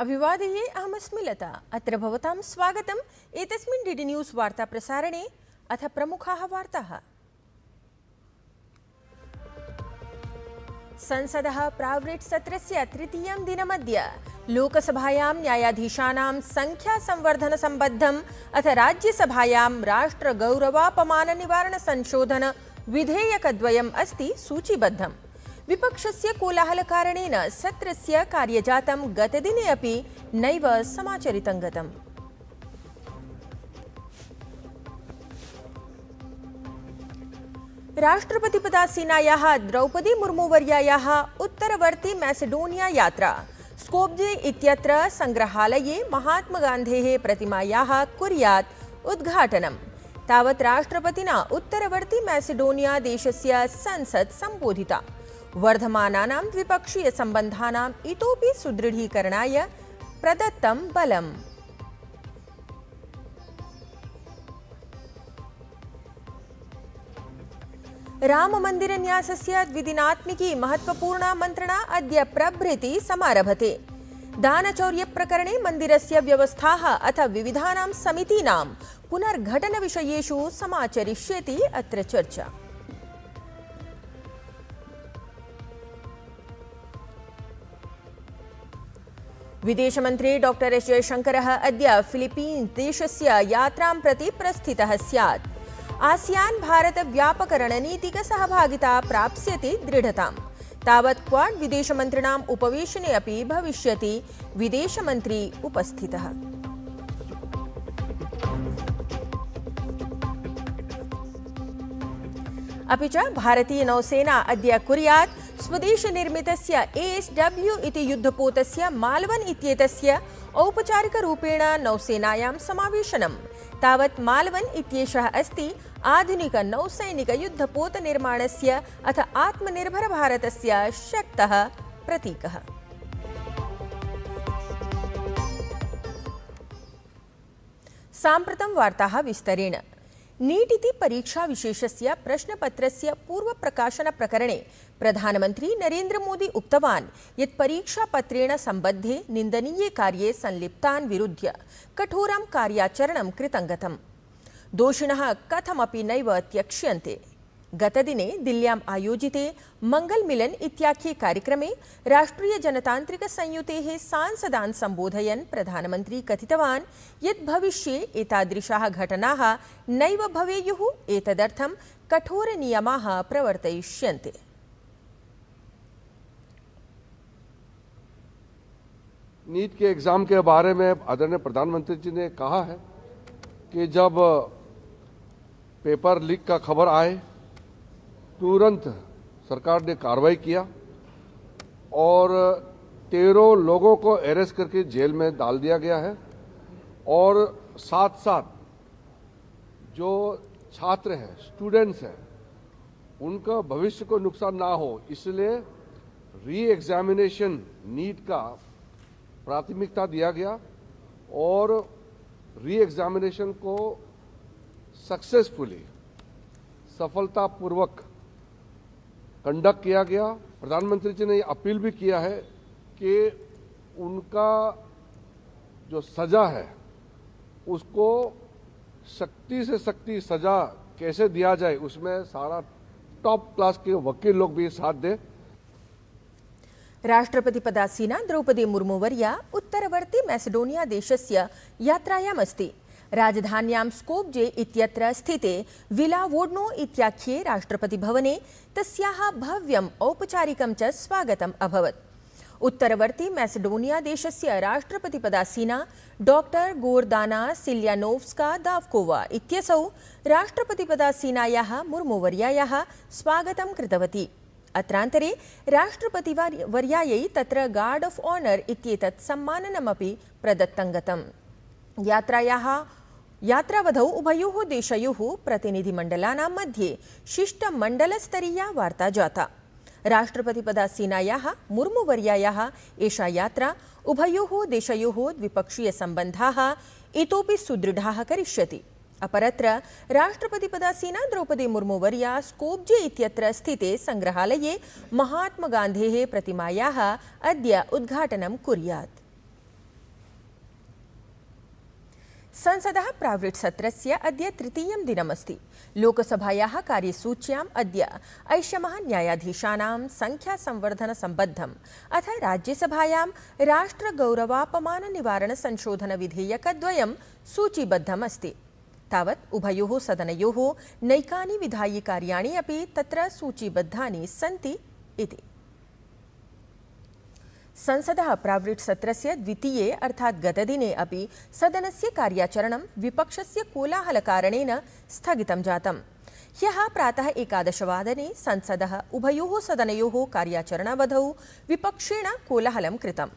अभिवादये अहमस्मि लता। अत्र भवतां स्वागतम् एतस्मिन् डीडी न्यूज़ वार्ता प्रसारणे। अथ प्रमुखाः वार्ताः। संसदः प्रावृट् सत्रस्य तृतीयं दिनमद्य लोकसभायां न्यायाधीशानां संख्या संवर्धन संबद्धम् अथ राज्यसभायां राष्ट्रगौरवापमान निवारण संशोधन विधेयकद्वयम् अस्ति सूचीबद्धम्। विपक्षस्य कोलाहलकारणेन सत्रस्य कार्यजातं गतदिने अपि नैव समाचरितं गतम्। राष्ट्रपतिपदासीनायाः द्रौपदी मुर्मुवर्यायाः उत्तरवर्ती मैसेडोनिया यात्रा स्कोप्जे इत्यत्र संग्रहालये महात्मगान्धेः प्रतिमायाः कुर्यात् उद्घाटनम्। तावत् राष्ट्रपतिना उत्तरवर्ती मैसेडोनिया देशस्य संसत् सम्बोधिता। वर्धमानानां द्विपक्षीय सम्बन्धानाम् इतोपि सुदृढीकरणाय प्रदत्तं बलम्। राममन्दिरन्यासस्य द्विदिनात्मिकी महत्वपूर्णा मन्त्रणा अद्य प्रभृति समारभते। दानचौर्यप्रकरणे मन्दिरस्य व्यवस्थाः अथ विविधानां समितीनां पुनर्घटनविषयेषु समाचरिष्यति अत्र चर्चा। विदेशमन्त्री डॉक्टर एस जयशंकरः अद्य फिलीपीन्स् देशस्य यात्रां प्रति प्रस्थितः स्यात्। आसियान् भारत व्यापक रणनीतिक सहभागिता प्राप्स्यति दृढताम्। तावत् क्वाड विदेशमन्त्रिणाम् उपवेशने अपि भविष्यति विदेशमन्त्री उपस्थितः। अपि च भारतीय नौसेना अद्य कुर्यात् स्वदेशनिर्मितस्य ASW इति युद्धपोतस्य मालवन इत्येतस्य औपचारिकरूपेण नौसेनायां समावेशनम्। तावत् मालवन इत्येषः अस्ति आधुनिक नौसैनिक युद्धपोत निर्माणस्य अथ आत्मनिर्भर भारतस्य शक्तः प्रतीकः। साम्प्रतं वार्ताः विस्तरेण। नीट इति परीक्षा विशेषस्य प्रश्नपत्रस्य पूर्वप्रकाशन प्रकरणे प्रधानमन्त्री नरेन्द्र मोदी उक्तवान् यत् परीक्षापत्रेण सम्बद्धे निन्दनीये कार्ये संलिप्तान् विरुध्य कठोरं कार्याचरणं कृतं गतम्। दोषिणः कथमपि नैव त्यक्ष्यन्ते। गतदिने दिल्ल्याम् आयोजिते मंगल मिलन इत्याख्ये कार्यक्रमे राष्ट्रिय जनतान्त्रिक संयुतेः सांसदान् सम्बोधयन् प्रधानमन्त्री कथितवान् यत् भविष्ये एतादृशाः घटनाः नैव भवेयुः। एतदर्थं कठोर नियमाः प्रवर्तयिष्यन्ते। नीट के एग्जाम के बारे में आदरणीय प्रधानमंत्री जी ने कहा है कि जब पेपर लीक का खबर आए तुरंत सरकार ने कार्रवाई किया और 13 लोगों को अरेस्ट करके जेल में डाल दिया गया है और साथ साथ जो छात्र हैं, स्टूडेंट्स हैं, उनका भविष्य को नुकसान ना हो इसलिए री एग्जामिनेशन नीट का प्राथमिकता दिया गया और री एग्जामिनेशन को सक्सेसफुली सफलतापूर्वक कंडक्ट किया गया। प्रधानमंत्री जी ने अपील भी किया है कि उनका जो सजा है उसको सख्ती से सख्ती सजा कैसे दिया जाए उसमें सारा टॉप क्लास के वकील लोग भी साथ दें। राष्ट्रपतिपदासीना द्रौपदी मुर्मुवर्या उत्तरवर्ती मैसेडोनिया देशस्य यात्रायाम् अस्ति। राजधान्यां स्कोप्जे इत्यत्र स्थिते विला वोड्नो इत्याख्ये राष्ट्रपतिभवने तस्याः भव्यम् औपचारिकं च स्वागतम् अभवत्। उत्तरवर्ती मैसेडोनिया देशस्य राष्ट्रपतिपदासीना डॉक्टर गोर्दाना सिल्यानोव्स्का दावकोवा इत्यसौ राष्ट्रपतिपदासीनायाः मुर्मुवर्यायाः स्वागतं कृतवती। अत्रान्तरे राष्ट्रपतिवर्यायै तत्र गार्ड ऑफ ऑनर इत्येतत् सम्माननमपि प्रदत्तं गतम्। यात्रावधौ उभयोः देशयोः प्रतिनिधिमण्डलानां मध्ये शिष्टमण्डलस्तरीया वार्ता जाता। राष्ट्रपतिपदासीनायाः मुर्मुवर्यायाः एषा यात्रा उभयोः देशयोः द्विपक्षीयसम्बन्धाः इतोपि सुदृढाः करिष्यति। अपरत्र राष्ट्रपतिपदासीना द्रौपदी मुर्मुवर्या स्कोप्जे इत्यत्र स्थिते संग्रहालये महात्मगान्धेः प्रतिमायाः अद्य उद्घाटनं कुर्यात्। संसदः प्रावृट्सत्रस्य अद्य तृतीयं दिनमस्ति। लोकसभायाः कार्यसूच्याम् अद्य ऐषमः न्यायाधीशानां संख्यासंवर्धनसम्बद्धम् अथ राज्यसभायां राष्ट्रगौरवापमाननिवारणसंशोधनविधेयकद्वयं सूचीबद्धम् अस्ति। तावत् उभयोः सदनयोः नैकानि विधायि कार्याणि अपि तत्र सूचीबद्धानि सन्ति इति। संसदः प्रावृट्सत्रस्य द्वितीये अर्थात् गतदिने अपि सदनस्य कार्याचरणं विपक्षस्य कोलाहलकारणेन स्थगितं जातम्। ह्यः प्रातः 11 वादने संसदः उभयोः सदनयोः कार्याचरणावधौ विपक्षेण कोलाहलं कृतम्।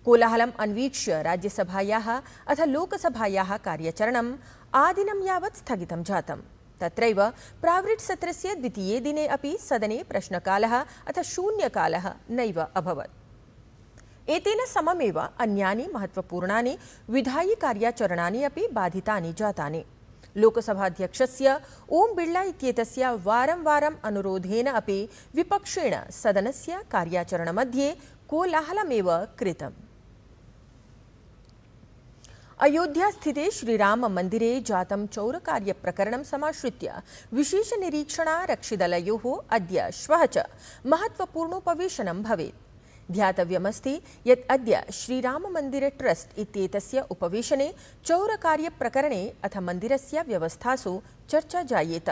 कोलाहलम् अन्वीक्ष्य राज्यसभायाः अथ लोकसभायाः कार्यचरणम् आदिनं यावत् स्थगितं जातम्। तत्रैव प्रावृट्सत्रस्य द्वितीये दिने अपि सदने प्रश्नकालः अथ शून्यकालः नैव अभवत्। एतेन सममेव अन्यानि महत्त्वपूर्णानि विधायि कार्याचरणानि अपि बाधितानि जातानि। लोकसभाध्यक्षस्य ओम बिर्ला इत्येतस्य वारं वारम् अनुरोधेन अपि विपक्षेण सदनस्य कार्याचरणमध्ये कोलाहलमेव कृतम्। अयोध्यास्थिते श्रीराममन्दिरे जातं चौरकार्यप्रकरणं समाश्रित्य विशेषनिरीक्षणारक्षिदलयोः अद्य श्वः च महत्त्वपूर्णोपवेशनं भवेत्। ध्यातव्यमस्ति यत् अद्य श्रीराममन्दिर ट्रस्ट इत्येतस्य उपवेशने चौरकार्यप्रकरणे अथ मन्दिरस्य व्यवस्थासु चर्चा जायेत।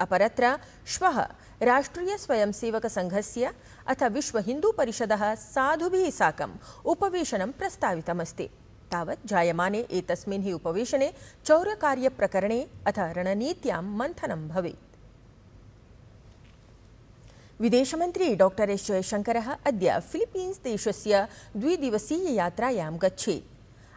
अपरत्र श्वः राष्ट्रियस्वयंसेवकसङ्घस्य अथ विश्वहिन्दुपरिषदः साधुभिः साकम् उपवेशनं प्रस्तावितमस्ति। तावत् जायमाने एतस्मिन् हि उपवेशने चौरकार्यप्रकरणे अथ रणनीत्यां मन्थनं भवेत्। विदेशमन्त्री डॉक्टर एस जयशंकरः अद्य फिलीपीन्स् देशस्य द्विदिवसीययात्रायां गच्छेत्।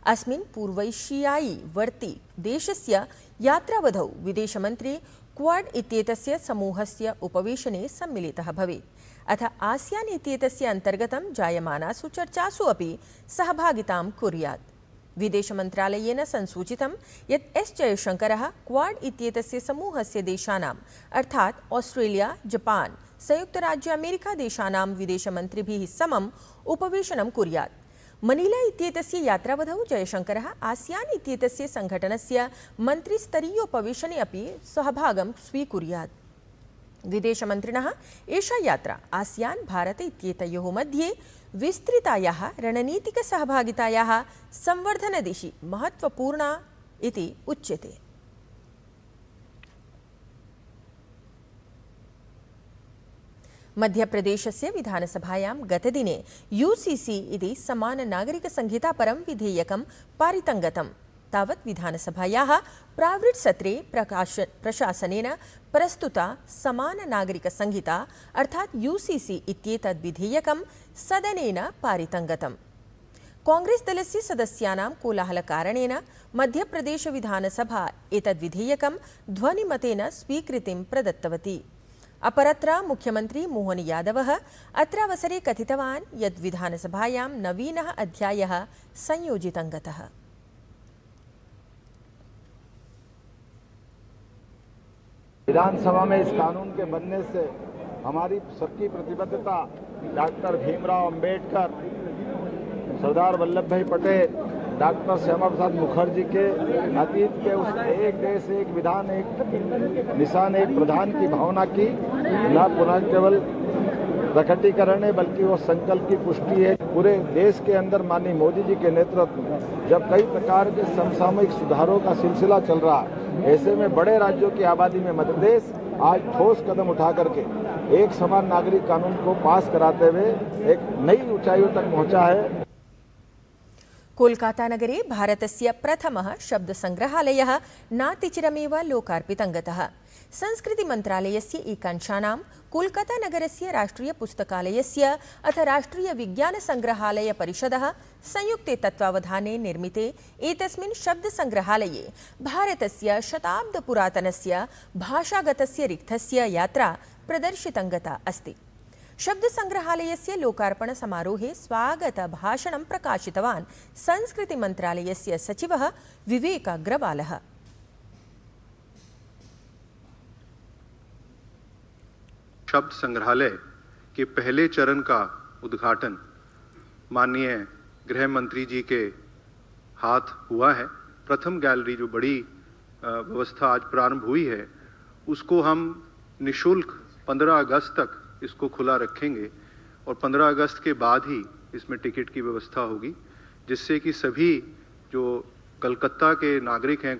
अस्मिन् पूर्वैशियायी वर्ति देशस्य यात्रावधौ विदेशमन्त्री क्वाड इत्येतस्य समूहस्य उपवेशने सम्मिलितः भवेत् अथ आसियान इत्येतस्य अन्तर्गतं जायमानासु चर्चासु अपि सहभागितां कुर्यात्। विदेशमन्त्रालयेन संसूचितं यत् एस जयशंकरः क्वाड इत्येतस्य समूहस्य देशानाम् अर्थात् ऑस्ट्रेलिया, जापान, संयुक्त राज्य अमेरिका देशानां विदेशमन्त्रिभिः समम् उपवेशनं कुर्यात्। मनीला इत्येतस्य यात्रावधौ जयशंकरः आसियान इत्येतस्य संघटनस्य मन्त्रिस्तरीयोपवेशने अपि सहभागं स्वीकुर्यात्। विदेशमन्त्रिणः एषा यात्रा आसियान भारत इत्येतयोः मध्ये विस्तृतायाः रणनीतिकसहभागितायाः संवर्धनदिशि महत्त्वपूर्णा इति उच्यते। मध्यप्रदेशस्य विधानसभायां गतदिने यूसीसी इति समाननागरिकसंहितापरं विधेयकं पारितं गतम्। तावत् विधानसभायाः प्रावृट्सत्रे प्रशासनेन प्रस्तुता समाननागरिकसंहिता अर्थात् यूसीसी इत्येतद् विधेयकं सदनेन पारितं गतम्। कांग्रेस दलस्य सदस्यानां कोलाहलकारणेन मध्यप्रदेशविधानसभा एतद् विधेयकं ध्वनिमतेन स्वीकृतिं प्रदत्तवती। अपरत्र मुख्यमंत्री मोहन यादवः अत्रावसरे कथितवान् यत् विधानसभायां नवीनः अध्यायः संयोजितं गतः। विधानसभा में इस कानून के बनने से हमारी सबकी प्रतिबद्धता डॉक्टर भीमराव अंबेडकर, सरदार वल्लभ भाई पटेल, डॉक्टर श्यामा प्रसाद मुखर्जी के अतीत के उस एक देश एक विधान एक निशान एक प्रधान की भावना की न पुनः केवल प्रकटीकरण है बल्कि वो संकल्प की पुष्टि है। पूरे देश के अंदर माननीय मोदी जी के नेतृत्व में जब कई प्रकार के समसामयिक सुधारों का सिलसिला चल रहा है, ऐसे में बड़े राज्यों की आबादी में मध्य प्रदेश आज ठोस कदम उठा करके एक समान नागरिक कानून को पास कराते हुए एक नई ऊंचाइयों तक पहुंचा है। कोलकाता नगरे भारतस्य प्रथमः शब्दसङ्ग्रहालयः नातिचिरमेव लोकार्पितं गतः। संस्कृतिमन्त्रालयस्य एकांशानां कोलकाता नगरस्य राष्ट्रियपुस्तकालयस्य अथ राष्ट्रियविज्ञानसङ्ग्रहालयपरिषदः संयुक्ते तत्त्वावधाने निर्मिते एतस्मिन् शब्दसङ्ग्रहालये भारतस्य शताब्दपुरातनस्य भाषागतस्य रिक्थस्य यात्रा प्रदर्शितं गता अस्ति। शब्दसङ्ग्रहालयस्य लोकार्पण समारोहे स्वागत भाषणं प्रकाशितवान् संस्कृतिमन्त्रालयस्य सचिवः विवेक अग्रवालः। शब्द संग्रहालय के पहले चरण का उद्घाटन माननीय गृह मंत्री जी के हाथ हुआ है प्रथम गैलरी जो बड़ी व्यवस्था आज प्रारंभ हुई है, उसको हम निशुल्क 15 अगस्त तक इसको खुला रखेंगे और 15 अगस्त के बाद ही इसमें टिकट की व्यवस्था होगी, जिससे कि सभी जो कोलकाता के नागरिक हैं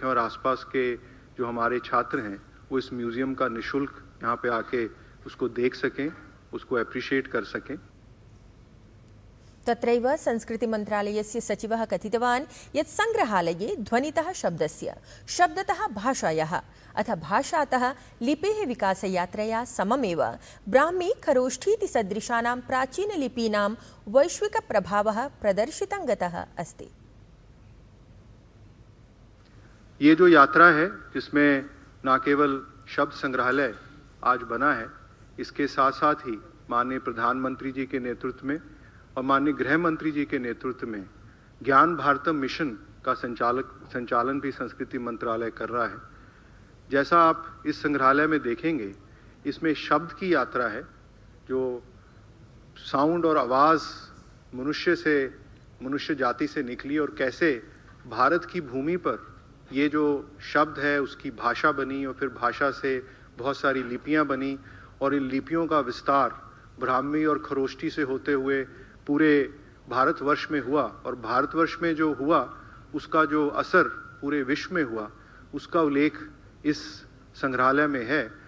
और आसपास के जो हमारे छात्र हैं वो इस म्यूजियम का निशुल्क यहाँ पे आके उसको देख सकें, उसको एप्रिशिएट कर सकें। तत्रैव संस्कृतिमन्त्रालयस्य सचिवः कथितवान् यत् संग्रहालये ध्वनितः शब्दतः भाषायाः अथ भाषातः लिपेः विकासयात्रया सममेव ब्राह्मी खरोष्ठीति सदृशानां प्राचीनलिपीनां वैश्विकप्रभावः प्रदर्शितं गतः अस्ति। ये जो यात्रा है जिसमें न केवल शब्द संग्रहालय आज बना है, इसके साथ साथ ही माननीय प्रधानमंत्री जी के नेतृत्व में और माननीय गृह मंत्री जी के नेतृत्व में ज्ञान भारतम मिशन का संचालन भी संस्कृति मंत्रालय कर रहा है। जैसा आप इस संग्रहालय में देखेंगे, इसमें शब्द की यात्रा है, जो साउंड और आवाज़ मनुष्य जाति से निकली और कैसे भारत की भूमि पर ये जो शब्द है उसकी भाषा बनी और फिर भाषा से बहुत सारी लिपियां बनी और इन लिपियों का विस्तार ब्राह्मी और खरोष्ठी से होते हुए पूरे भारतवर्ष में हुआ और भारतवर्ष में जो हुआ उसका जो असर पूरे विश्व में हुआ उसका उल्लेख इस संग्रहालय में है।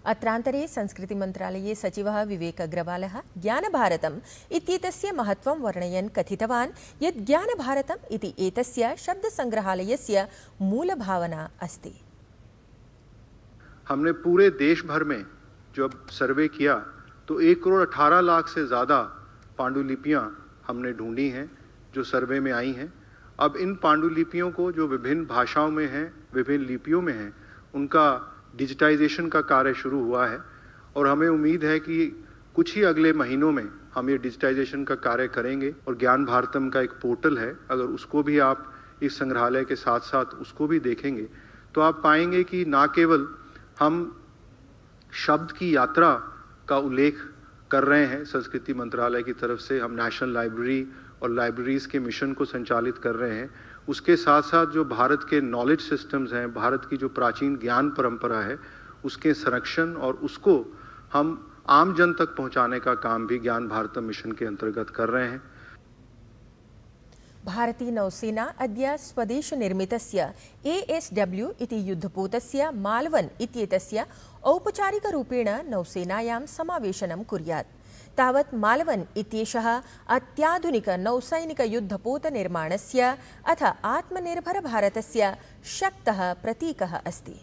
अत्रान्तरे संस्कृतिमन्त्रालये सचिवः विवेक अग्रवालः ज्ञानभारतम् इत्येतस्य महत्त्वं वर्णयन् कथितवान् यत् ज्ञानभारतम् इति एतस्य शब्दसङ्ग्रहालयस्य मूलभावना अस्ति। हमने पूरे देश भर में जब सर्वे किया तो 1,18,00,000 से ज़्यादा पांडुलिपियाँ हमने ढूंढी हैं जो सर्वे में आई हैं। अब इन पांडुलिपियों को जो विभिन्न भाषाओं में हैं, विभिन्न लिपियों में हैं, उनका डिजिटाइजेशन का कार्य शुरू हुआ है और हमें उम्मीद है कि कुछ ही अगले महीनों में हम ये डिजिटाइजेशन का कार्य करेंगे और ज्ञान भारतम का एक पोर्टल है, अगर उसको भी आप इस संग्रहालय के साथ साथ उसको भी देखेंगे तो आप पाएंगे कि ना केवल हम शब्द की यात्रा का उल्लेख कर रहे हैं, संस्कृति मंत्रालय की तरफ से हम नेशनल लाइब्रेरी और लाइब्रेरीज के मिशन को संचालित कर रहे हैं, उसके साथ साथ जो भारत के नॉलेज सिस्टम्स हैं, भारत की जो प्राचीन ज्ञान परंपरा है, उसके संरक्षण और उसको हम आम जन तक पहुंचाने का काम भी ज्ञान भारतम मिशन के अंतर्गत कर रहे हैं। भारतीय नौसेना अद्य स्वदेशनिर्मितस्य ASW इति युद्धपोतस्य मालवन इत्येतस्य औपचारिकरूपेण नौसेनायां समावेशनं कुर्यात्। तावत् मालवन इत्येषः अत्याधुनिक नौसैनिकयुद्धपोतनिर्माणस्य अथ आत्मनिर्भरभारतस्य शक्तः प्रतीकः अस्ति।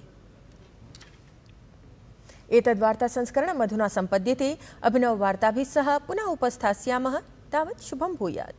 एतद्वार्तासंस्करणम् अधुना सम्पद्यते। अभिनववार्ताभिः सह पुनः उपस्थास्यामः। तावत् शुभं भूयात्।